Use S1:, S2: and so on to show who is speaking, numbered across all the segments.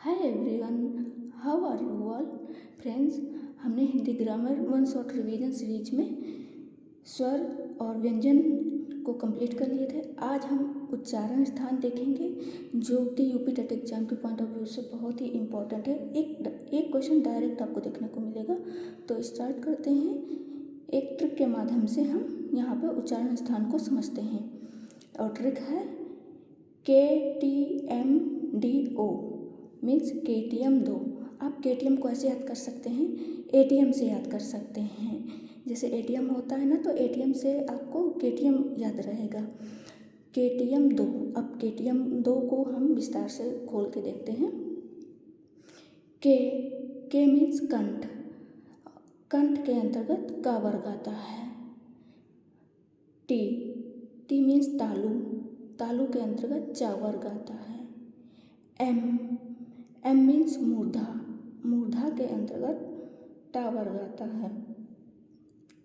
S1: Hi everyone, how are you all friends. हमने Hindi grammar one short revision series में स्वर और व्यंजन को कंप्लीट कर लिए थे। आज हम उच्चारण स्थान देखेंगे जो कि यूपी टेट एग्जाम के पॉइंट ऑफ व्यू से बहुत ही इम्पोर्टेंट है। एक क्वेश्चन डायरेक्ट आपको देखने को मिलेगा। तो स्टार्ट करते हैं। एक ट्रिक के माध्यम से हम यहाँ पर उच्चारण स्थान को समझते हैं और ट्रिक है KTMDO मीन्स KTM दो। आप KTM को ऐसे याद कर सकते हैं, ATM से याद कर सकते हैं। जैसे ATM होता है ना, तो ATM से आपको KTM याद रहेगा। KTM दो। अब KTM दो को हम विस्तार से खोल के देखते हैं। के मीन्स कंठ। कंठ के अंतर्गत का वर्ग आता है। टी मीन्स तालु। तालु के अंतर्गत चा वर्ग आता है। एम मीन्स मूर्धा। मूर्धा के अंतर्गत टा वर्ग आता है।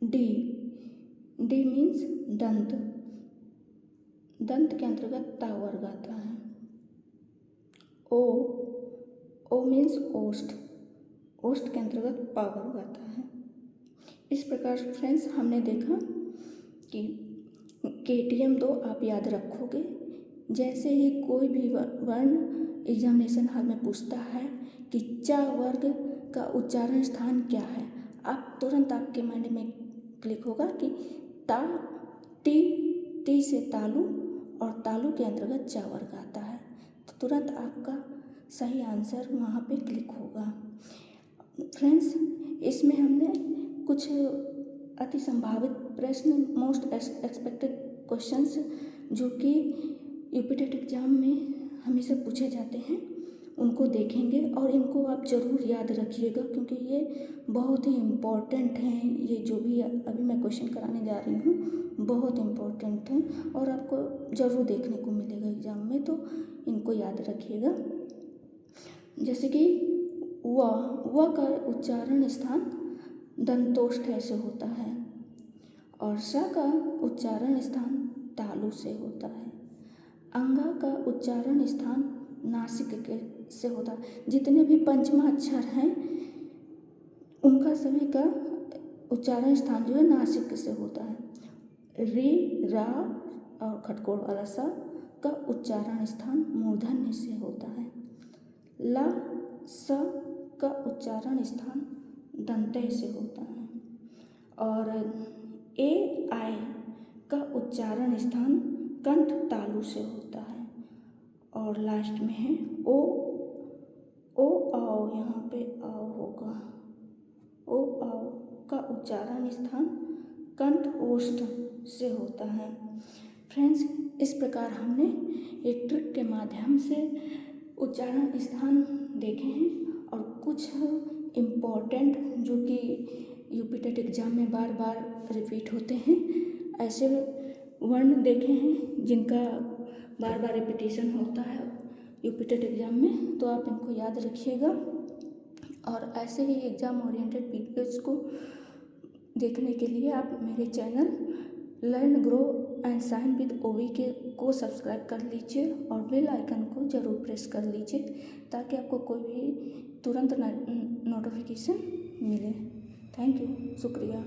S1: डी मीन्स दंत। दंत के अंतर्गत ता वर्ग आता है। ओ मीन्स ओष्ठ। ओष्ठ के अंतर्गत पा वर्ग आता है। इस प्रकार से फ्रेंड्स हमने देखा कि KTM दो आप याद रखोगे। जैसे ही कोई भी वर्ण एग्जामिनेशन हॉल में पूछता है कि चा वर्ग का उच्चारण स्थान क्या है, आप तुरंत आपके माइंड में क्लिक होगा कि टी से तालु और तालु के अंतर्गत चा वर्ग आता है। तो तुरंत आपका सही आंसर वहाँ पे क्लिक होगा। फ्रेंड्स, इसमें हमने कुछ अति संभावित प्रश्न, मोस्ट एक्सपेक्टेड क्वेश्चंस जो कि यूपी टेट एग्जाम में हमेशा पूछे जाते हैं, उनको देखेंगे और इनको आप ज़रूर याद रखिएगा क्योंकि ये बहुत ही इम्पोर्टेंट हैं। ये जो भी अभी मैं क्वेश्चन कराने जा रही हूँ बहुत इम्पोर्टेंट हैं और आपको ज़रूर देखने को मिलेगा एग्जाम में, तो इनको याद रखिएगा। जैसे कि व का उच्चारण स्थान दंतोष्ठ से होता है और स का उच्चारण स्थान तालु से होता है। अंगा का उच्चारण स्थान नासिक के से होता है। जितने भी पंचमा अक्षर हैं उनका सभी का उच्चारण स्थान जो है नासिक से होता है। री, रा और खटकोड़ वाला सा का उच्चारण स्थान मूर्धन्य से होता है। ला, स का उच्चारण स्थान दंतय से होता है और ए, आई का उच्चारण स्थान कंठ तालु से होता है। और लास्ट में है ओ आओ, यहाँ पे आओ होगा। ओ आओ का उच्चारण स्थान कंठ ओष्ठ से होता है। फ्रेंड्स, इस प्रकार हमने एक ट्रिक के माध्यम से उच्चारण स्थान देखे हैं और कुछ इम्पोर्टेंट जो कि यूपी टेट एग्जाम में बार बार रिपीट होते हैं ऐसे वर्ण देखे हैं जिनका बार बार रिपीटिशन होता है यूपी टेट एग्जाम में, तो आप इनको याद रखिएगा। और ऐसे ही एग्ज़ाम ओरिएंटेड वीडियोज़ को देखने के लिए आप मेरे channel learn grow and shine with ओवी को सब्सक्राइब कर लीजिए और बेल आइकन को ज़रूर प्रेस कर लीजिए ताकि आपको कोई भी तुरंत नोटिफिकेशन मिले। थैंक यू, शुक्रिया।